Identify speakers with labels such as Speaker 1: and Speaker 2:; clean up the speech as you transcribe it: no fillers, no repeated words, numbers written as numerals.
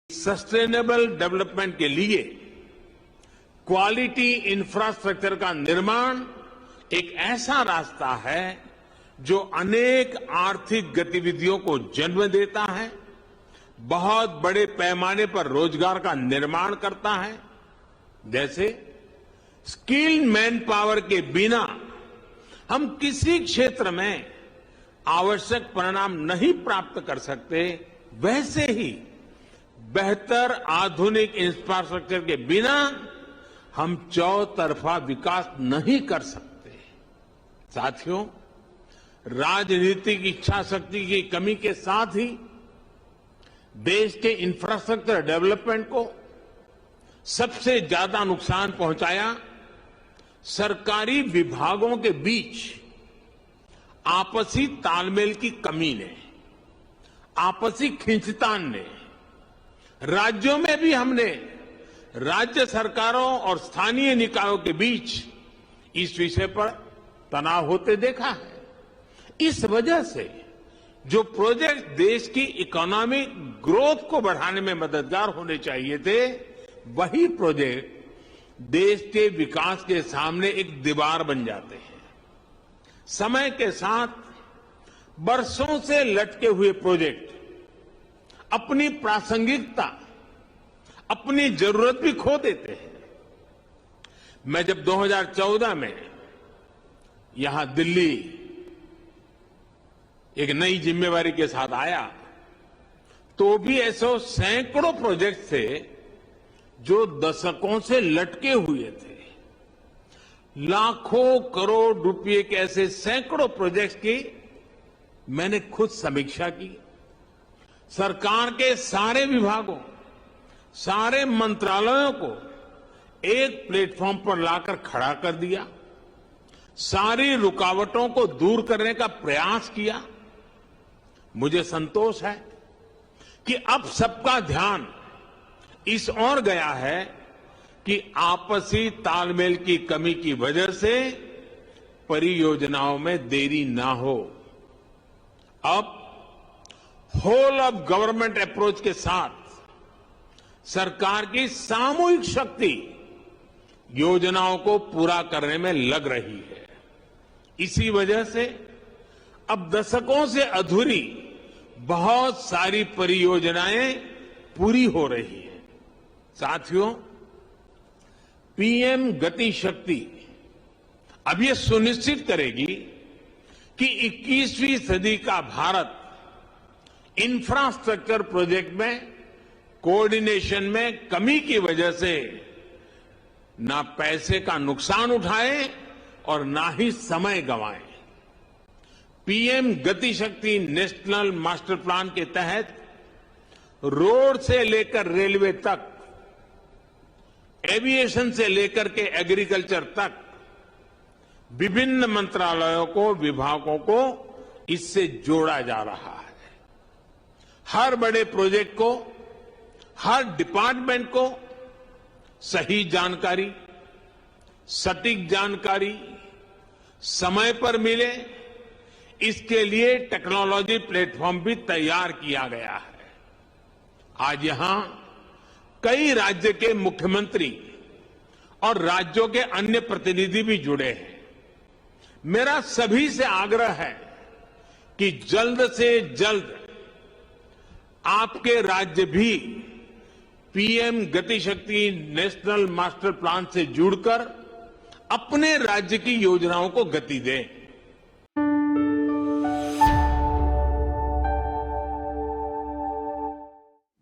Speaker 1: Sustainable development के लिए quality infrastructure का निर्माण एक ऐसा रास्ता है जो अनेक आर्थिक गतिविधियों को जन्म देता है, बहुत बड़े पैमाने पर रोजगार का निर्माण करता है। जैसे स्किल्ड मैन पावर के बिना हम किसी क्षेत्र में आवश्यक परिणाम नहीं प्राप्त कर सकते, वैसे ही बेहतर आधुनिक इंफ्रास्ट्रक्चर के बिना हम चौतरफा विकास नहीं कर सकते। साथियों, राजनीतिक इच्छा शक्ति की कमी के साथ ही देश के इंफ्रास्ट्रक्चर डेवलपमेंट को सबसे ज्यादा नुकसान पहुंचाया सरकारी विभागों के बीच आपसी तालमेल की कमी ने, आपसी खींचतान ने। राज्यों में भी हमने राज्य सरकारों और स्थानीय निकायों के बीच इस विषय पर तनाव होते देखा है। इस वजह से जो प्रोजेक्ट देश की इकोनॉमिक ग्रोथ को बढ़ाने में मददगार होने चाहिए थे, वही प्रोजेक्ट देश के विकास के सामने एक दीवार बन जाते हैं। समय के साथ बरसों से लटके हुए प्रोजेक्ट अपनी प्रासंगिकता, अपनी जरूरत भी खो देते हैं। मैं जब 2014 में यहां दिल्ली एक नई जिम्मेवारी के साथ आया, तो भी ऐसे सैकड़ों प्रोजेक्ट थे जो दशकों से लटके हुए थे। लाखों करोड़ रुपए के ऐसे सैकड़ों प्रोजेक्ट्स की मैंने खुद समीक्षा की। सरकार के सारे विभागों, सारे मंत्रालयों को एक प्लेटफॉर्म पर लाकर खड़ा कर दिया, सारी रुकावटों को दूर करने का प्रयास किया। मुझे संतोष है कि अब सबका ध्यान इस ओर गया है कि आपसी तालमेल की कमी की वजह से परियोजनाओं में देरी ना हो। अब होल ऑफ गवर्नमेंट अप्रोच के साथ सरकार की सामूहिक शक्ति योजनाओं को पूरा करने में लग रही है। इसी वजह से अब दशकों से अधूरी बहुत सारी परियोजनाएं पूरी हो रही है। साथियों, पीएम गति शक्ति अब ये सुनिश्चित करेगी कि 21वीं सदी का भारत इंफ्रास्ट्रक्चर प्रोजेक्ट में कोऑर्डिनेशन में कमी की वजह से ना पैसे का नुकसान उठाए और ना ही समय गंवाए। पीएम गति शक्ति नेशनल मास्टर प्लान के तहत रोड से लेकर रेलवे तक, एविएशन से लेकर के एग्रीकल्चर तक विभिन्न मंत्रालयों को, विभागों को इससे जोड़ा जा रहा है। हर बड़े प्रोजेक्ट को, हर डिपार्टमेंट को सही जानकारी, सटीक जानकारी समय पर मिले, इसके लिए टेक्नोलॉजी प्लेटफॉर्म भी तैयार किया गया है। आज यहां कई राज्य के मुख्यमंत्री और राज्यों के अन्य प्रतिनिधि भी जुड़े हैं। मेरा सभी से आग्रह है कि जल्द से जल्द आपके राज्य भी पीएम गति शक्ति नेशनल मास्टर प्लान से जुड़कर अपने राज्य की योजनाओं को गति दें।